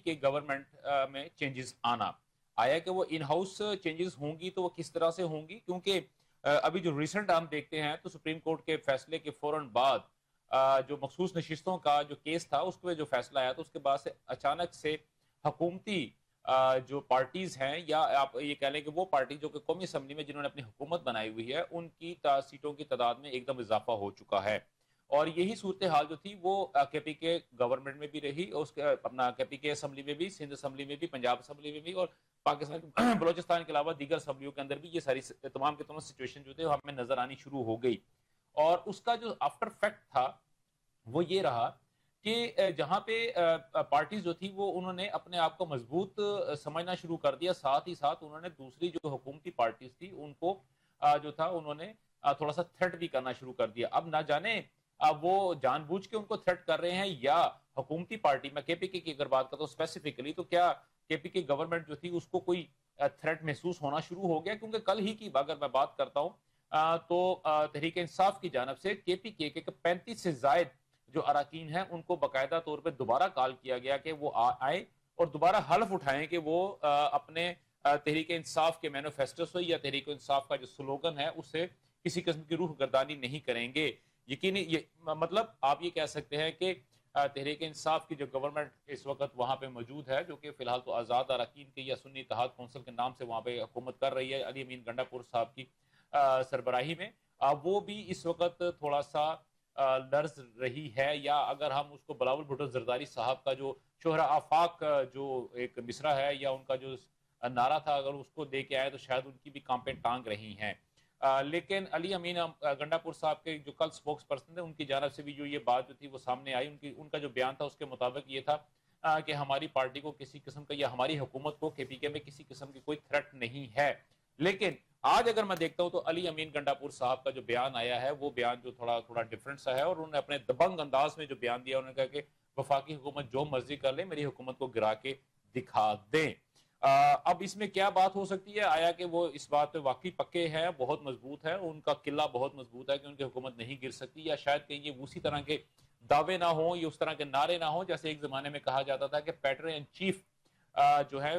کے گورنمنٹ میں چینجز آنا آیا کہ وہ ان ہاؤس چینجز ہوں گی تو وہ کس طرح سے ہوں گی، کیونکہ ابھی جو ریسنٹ ہم دیکھتے ہیں تو سپریم کورٹ کے فیصلے کے فوراً بعد جو مخصوص نشستوں کا جو کیس تھا اس پہ جو فیصلہ آیا تو اس کے بعد سے اچانک سے حکومتی جو پارٹیز ہیں، یا آپ یہ کہہ لیں کہ وہ پارٹی جو کہ قومی اسمبلی میں جنہوں نے اپنی حکومت بنائی ہوئی ہے، ان کی سیٹوں کی تعداد میں ایک دم اضافہ ہو چکا ہے۔ اور یہی صورتحال جو تھی وہ کے پی کے گورنمنٹ میں بھی رہی، اور اس کے اپنا کے پی کے اسمبلی میں بھی، سندھ اسمبلی میں بھی، پنجاب اسمبلی میں بھی، اور پاکستان بلوچستان کے علاوہ دیگر اسمبلیوں کے اندر بھی یہ ساری تمام کے تمام سچویشن جو تھے وہ ہمیں نظر آنی شروع ہو گئی۔ اور اس کا جو آفٹر فیکٹ تھا وہ یہ رہا کہ جہاں پہ پارٹیز جو تھی وہ انہوں نے اپنے آپ کو مضبوط سمجھنا شروع کر دیا، ساتھ ہی ساتھ انہوں نے دوسری جو حکومتی پارٹیز تھی ان کو جو تھا انہوں نے تھوڑا سا تھریٹ بھی کرنا شروع کر دیا۔ اب نہ جانے وہ جان بوجھ کے ان کو تھریٹ کر رہے ہیں یا حکومتی پارٹی، میں کے پی کے کی اگر بات کرتا ہوں اسپیسیفکلی، تو کیا کے پی کے گورنمنٹ جو تھی اس کو کوئی تھریٹ محسوس ہونا شروع ہو گیا؟ کیونکہ کل ہی کی اگر میں بات کرتا ہوں تو تحریک انصاف کی جانب سے کے پی کے 35 سے زائد جو اراکین ہیں ان کو باقاعدہ طور پہ دوبارہ کال کیا گیا کہ وہ آئیں اور دوبارہ حلف اٹھائیں کہ وہ اپنے تحریک انصاف کے مینیفیسٹو سے یا تحریک انصاف کا جو سلوگن ہے اس سے کسی قسم کی روح گردانی نہیں کریں گے۔ یقینی مطلب آپ یہ کہہ سکتے ہیں کہ تحریک انصاف کی جو گورنمنٹ اس وقت وہاں پہ موجود ہے، جو کہ فی الحال تو آزاد اراکین کے یا سنی اتحاد کونسل کے نام سے وہاں پہ حکومت کر رہی ہے علی امین گنڈا پور صاحب کی سربراہی میں، وہ بھی اس وقت تھوڑا سا لرز رہی ہے۔ یا اگر ہم اس کو بلاول بھٹو زرداری صاحب کا جو شہرہ آفاق جو ایک مصرع ہے یا ان کا جو نعرہ تھا اگر اس کو دے کے آئے تو شاید ان کی بھی کانپیں ٹانگ رہی ہیں۔ لیکن علی امین گنڈا پور صاحب کے جو کل سپوکس پرسن تھے ان کی جانب سے بھی جو یہ بات جو تھی وہ سامنے آئی، ان کا جو بیان تھا اس کے مطابق یہ تھا کہ ہماری پارٹی کو کسی قسم کا یا ہماری حکومت کو کے پی کے میں کسی قسم کی کوئی تھریٹ نہیں ہے۔ لیکن آج اگر میں دیکھتا ہوں تو علی امین گنڈا پور صاحب کا جو بیان آیا ہے وہ بیان جو تھوڑا ڈیفرنٹ سا ہے، اور انہوں نے اپنے دبنگ انداز میں جو بیان دیا انہوں نے کہا کہ وفاقی حکومت جو مرضی کر لے میری حکومت کو گرا کے دکھا دیں۔ اب اس میں کیا بات ہو سکتی ہے؟ آیا کہ وہ اس بات پہ واقعی پکے ہیں، بہت مضبوط ہے، ان کا قلعہ بہت مضبوط ہے کہ ان کی حکومت نہیں گر سکتی، یا شاید کہیں یہ اسی طرح کے دعوے نہ ہوں یا اس طرح کے نعرے نہ ہوں جیسے ایک زمانے میں کہا جاتا تھا کہ پیٹر ان چیف جو ہے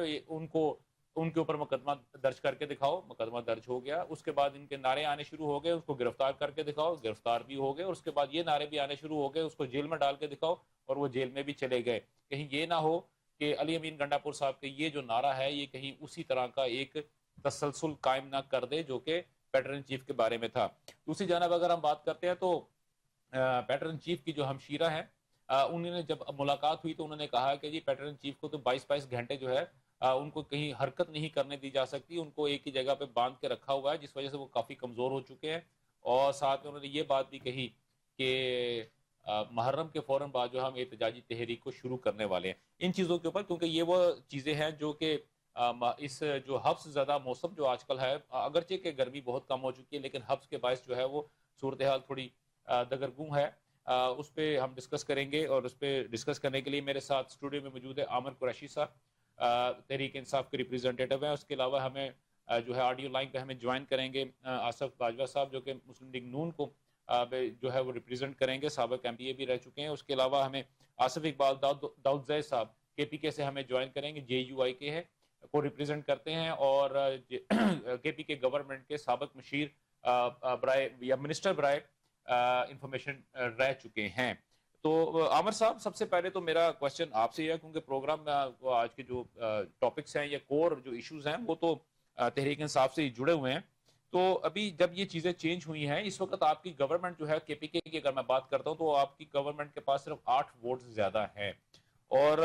ان کے اوپر مقدمہ درج کر کے دکھاؤ، مقدمہ درج ہو گیا، اس کے بعد ان کے نعرے آنے شروع ہو گئے، اس کو گرفتار کر کے دکھاؤ، گرفتار بھی ہو گئے، اور اس کے بعد یہ نعرے بھی آنے شروع ہو گئے، اس کو جیل میں ڈال کے دکھاؤ، اور وہ جیل میں بھی چلے گئے۔ کہیں یہ نہ ہو کہ علی امین گنڈا پور صاحب کے یہ جو نعرہ ہے یہ کہیں اسی طرح کا ایک تسلسل قائم نہ کر دے جو کہ پیٹر ان چیف کے بارے میں تھا۔ دوسری جانب اگر ہم بات کرتے ہیں تو پیٹر ان چیف کی جو ہمشیرہ ہیں انہوں نے جب ملاقات ہوئی تو انہوں نے کہا کہ جی پیٹر ان چیف کو تو 22 گھنٹے جو ہے ان کو کہیں حرکت نہیں کرنے دی جا سکتی، ان کو ایک ہی جگہ پہ باندھ کے رکھا ہوا ہے جس وجہ سے وہ کافی کمزور ہو چکے ہیں۔ اور ساتھ میں انہوں نے یہ بات بھی کہی کہ محرم کے فوراً بعد جو ہم احتجاجی تحریک کو شروع کرنے والے ہیں ان چیزوں کے اوپر، کیونکہ یہ وہ چیزیں ہیں جو کہ اس جو حبس زدہ موسم جو آج کل ہے، اگرچہ کہ گرمی بہت کم ہو چکی ہے لیکن حبس کے باعث جو ہے وہ صورتحال تھوڑی دگرگوں ہے، اس پہ ہم ڈسکس کریں گے۔ اور اس پہ ڈسکس کرنے کے لیے میرے ساتھ اسٹوڈیو میں موجود ہے عامر قریشی صاحب، تحریک انصاف کے ریپریزنٹیٹو ہیں۔ اس کے علاوہ ہمیں جو ہے آڈیو لائن پہ ہمیں جوائن کریں گے آصف باجوہ صاحب جو کہ مسلم لیگ نون کو جو ہے وہ ریپریزنٹ کریں گے، سابق ایم پی اے بھی رہ چکے ہیں۔ اس کے علاوہ ہمیں آصف اقبال داؤد زئی صاحب کے پی کے سے ہمیں جوائن کریں گے، جے یو آئی کے ہے کو ریپریزنٹ کرتے ہیں اور کے پی کے گورنمنٹ کے سابق مشیر برائے یا منسٹر برائے انفارمیشن رہ چکے ہیں۔ تو عامر صاحب سب سے پہلے تو میرا کوشچن آپ سے یہ ہے، کیونکہ پروگرام میں آج کے جو ٹاپکس ہیں یا کور جو ایشوز ہیں وہ تو تحریک انصاف سے ہی جڑے ہوئے ہیں، تو ابھی جب یہ چیزیں چینج ہوئی ہیں اس وقت آپ کی گورنمنٹ جو ہے کے پی کے کی اگر میں بات کرتا ہوں تو آپ کی گورنمنٹ کے پاس صرف 8 ووٹ زیادہ ہیں، اور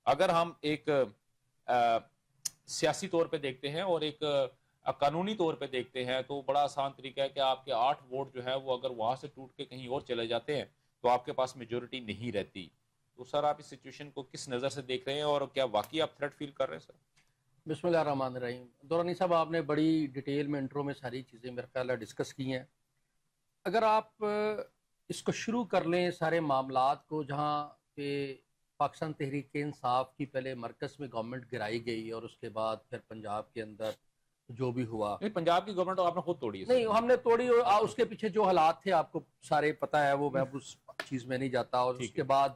اگر ہم ایک سیاسی طور پہ دیکھتے ہیں اور ایک قانونی طور پہ دیکھتے ہیں تو بڑا آسان طریقہ ہے کہ آپ کے 8 ووٹ جو ہے وہ اگر وہاں سے ٹوٹ کے کہیں اور چلے جاتے ہیں تو آپ کے پاس میجورٹی نہیں رہتی۔ تو سر آپ اس سچویشن کو کس نظر سے دیکھ رہے ہیں اور کیا واقعی آپ تھریٹ فیل کر رہے ہیں سر؟ بسم اللہ الرحمن الرحیم۔ دورانی صاحب آپ نے بڑی ڈیٹیل میں انٹرو میں ساری چیزیں میرا خیال ہے ڈسکس کی ہیں۔ اگر آپ اس کو شروع کر لیں سارے معاملات کو، جہاں پہ پاکستان تحریک انصاف کی پہلے مرکز میں گورنمنٹ گرائی گئی اور اس کے بعد پھر پنجاب کے اندر جو بھی ہوا، نہیں پنجاب کی گورنمنٹ آپ نے خود توڑی ہے؟ نہیں ہم نے توڑی، اس کے پیچھے جو حالات تھے آپ کو سارے پتہ ہے، وہ میں اس چیز میں نہیں جاتا۔ اور اس کے بعد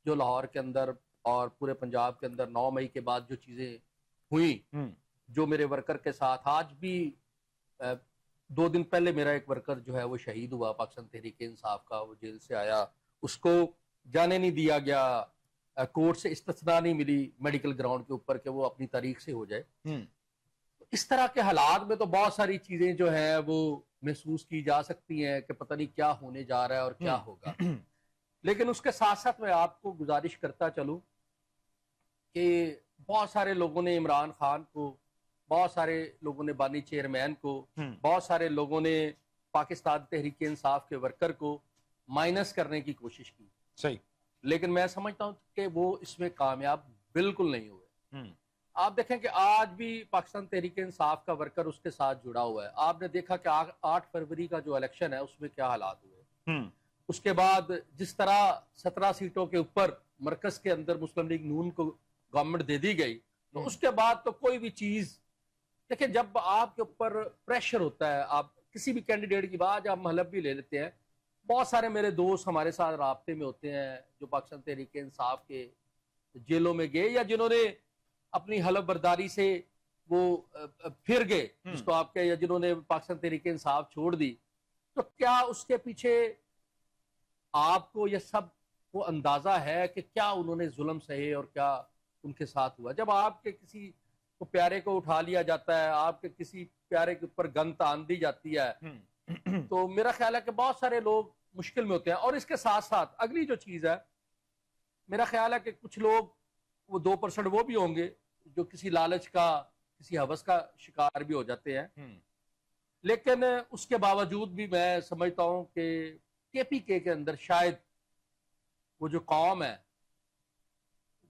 جو لاہور کے اندر اور پورے پنجاب کے اندر 9 مئی کے بعد جو چیزیں ہوئیں، جو میرے ورکر کے ساتھ آج بھی 2 دن پہلے میرا ایک ورکر جو ہے وہ شہید ہوا پاکستان تحریک انصاف کا، وہ جیل سے آیا، اس کو جانے نہیں دیا گیا، کورٹ سے استثناء نہیں ملی میڈیکل گراؤنڈ کے اوپر کہ وہ اپنی تاریخ سے ہو جائے۔ اس طرح کے حالات میں تو بہت ساری چیزیں جو ہیں وہ محسوس کی جا سکتی ہیں کہ پتہ نہیں کیا ہونے جا رہا ہے اور کیا ہوگا، لیکن اس کے ساتھ ساتھ میں آپ کو گزارش کرتا چلوں کہ بہت سارے لوگوں نے عمران خان کو، بہت سارے لوگوں نے بانی چیئرمین کو، بہت سارے لوگوں نے پاکستان تحریک انصاف کے ورکر کو مائنس کرنے کی کوشش کی، صحیح، لیکن میں سمجھتا ہوں کہ وہ اس میں کامیاب بالکل نہیں ہوئے۔ آپ دیکھیں کہ آج بھی پاکستان تحریک انصاف کا ورکر اس کے ساتھ جڑا ہوا ہے۔ آپ نے دیکھا کہ 8 فروری کا جو الیکشن ہے اس میں کیا حالات ہوئے، اس کے بعد جس طرح 17 سیٹوں کے اوپر مرکز کے اندر مسلم لیگ نون کو گورنمنٹ دے دی گئی، تو اس کے بعد تو کوئی بھی چیز، دیکھیں جب آپ کے اوپر پریشر ہوتا ہے، آپ کسی بھی کینڈیڈیٹ کی بات آپ محلب بھی لے لیتے ہیں، بہت سارے میرے دوست ہمارے ساتھ رابطے میں ہوتے ہیں جو پاکستان تحریک انصاف کے جیلوں میں گئے یا جنہوں نے اپنی حلف برداری سے وہ پھر گئے، جس کو آپ کے، یا جنہوں نے پاکستان تحریک انصاف چھوڑ دی، تو کیا اس کے پیچھے آپ کو یہ سب کو اندازہ ہے کہ کیا انہوں نے ظلم سہے اور کیا ان کے ساتھ ہوا؟ جب آپ کے کسی کو پیارے کو اٹھا لیا جاتا ہے، آپ کے کسی پیارے کے اوپر گن تان دی جاتی ہے، تو میرا خیال ہے کہ بہت سارے لوگ مشکل میں ہوتے ہیں۔ اور اس کے ساتھ ساتھ اگلی جو چیز ہے، میرا خیال ہے کہ کچھ لوگ، وہ 2% وہ بھی ہوں گے جو کسی لالچ کا، کسی ہوس کا شکار بھی ہو جاتے ہیں، لیکن اس کے باوجود بھی میں سمجھتا ہوں کہ KPK کے اندر شاید وہ جو قوم ہے،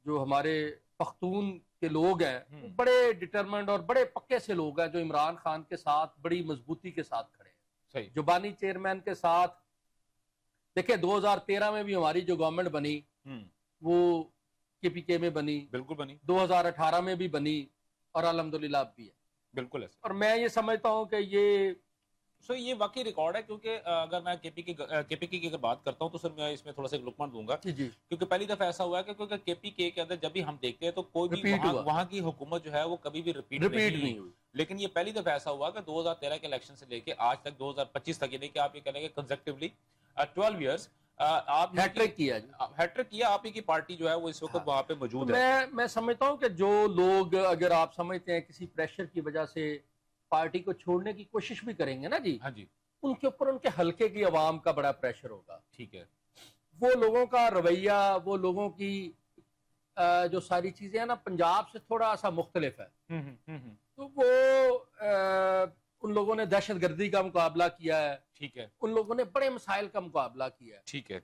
جو ہمارے پختون کے لوگ ہیں، وہ بڑے ڈٹرمنڈ اور بڑے پکے سے لوگ ہیں جو عمران خان کے ساتھ بڑی مضبوطی کے ساتھ کھڑے ہیں، جو بانی چیئرمین کے ساتھ، دیکھیں 2013 میں بھی ہماری جو گورنمنٹ بنی وہ KPK میں بنی، بالکل بنی، 2018 میں بھی بنی، اور الحمدللہ اب بھی ہے، بالکل ایسا۔ اور میں یہ سمجھتا ہوں کہ یہ واقعی ریکارڈ ہے، کیونکہ اگر میں KPK کی اگر بات کرتا ہوں تو سر میں اس میں تھوڑا سا ایک لقمہ دوں گا، کیونکہ پہلی دفعہ ایسا ہوا ہے کہ کیونکہ KPK کے اندر جب بھی ہم دیکھتے ہیں تو کوئی بھی وہاں کی حکومت جو ہے وہ کبھی بھی ریپیٹ نہیں ہوئی، لیکن یہ پہلی دفعہ ایسا ہوا کہ 2013 کے الیکشن سے لے کے آج تک 2025 تک، یعنی کہ آپ یہ کہہ لیں گے کنزیکٹیولی 12 ایئرس آپ ہیٹرک کیا، آپ ہی کی پارٹی جو ہے وہ اس وقت وہاں پہ موجود ہے۔ میں سمجھتا ہوں کہ جو لوگ، اگر آپ سمجھتے ہیں کسی پریشر کی وجہ سے پارٹی کو چھوڑنے کی کوشش بھی کریں گے نا جی، ہاں جی، ان کے اوپر ان کے حلقے کی عوام کا بڑا پریشر ہوگا، ٹھیک ہے، وہ لوگوں کا رویہ، وہ لوگوں کی جو ساری چیزیں ہیں نا پنجاب سے تھوڑا سا مختلف ہے، تو وہ ان لوگوں نے دہشت گردی کا مقابلہ کیا ہے، ٹھیک ہے، ان لوگوں نے بڑے مسائل کا مقابلہ کیا ہے، ٹھیک ہے،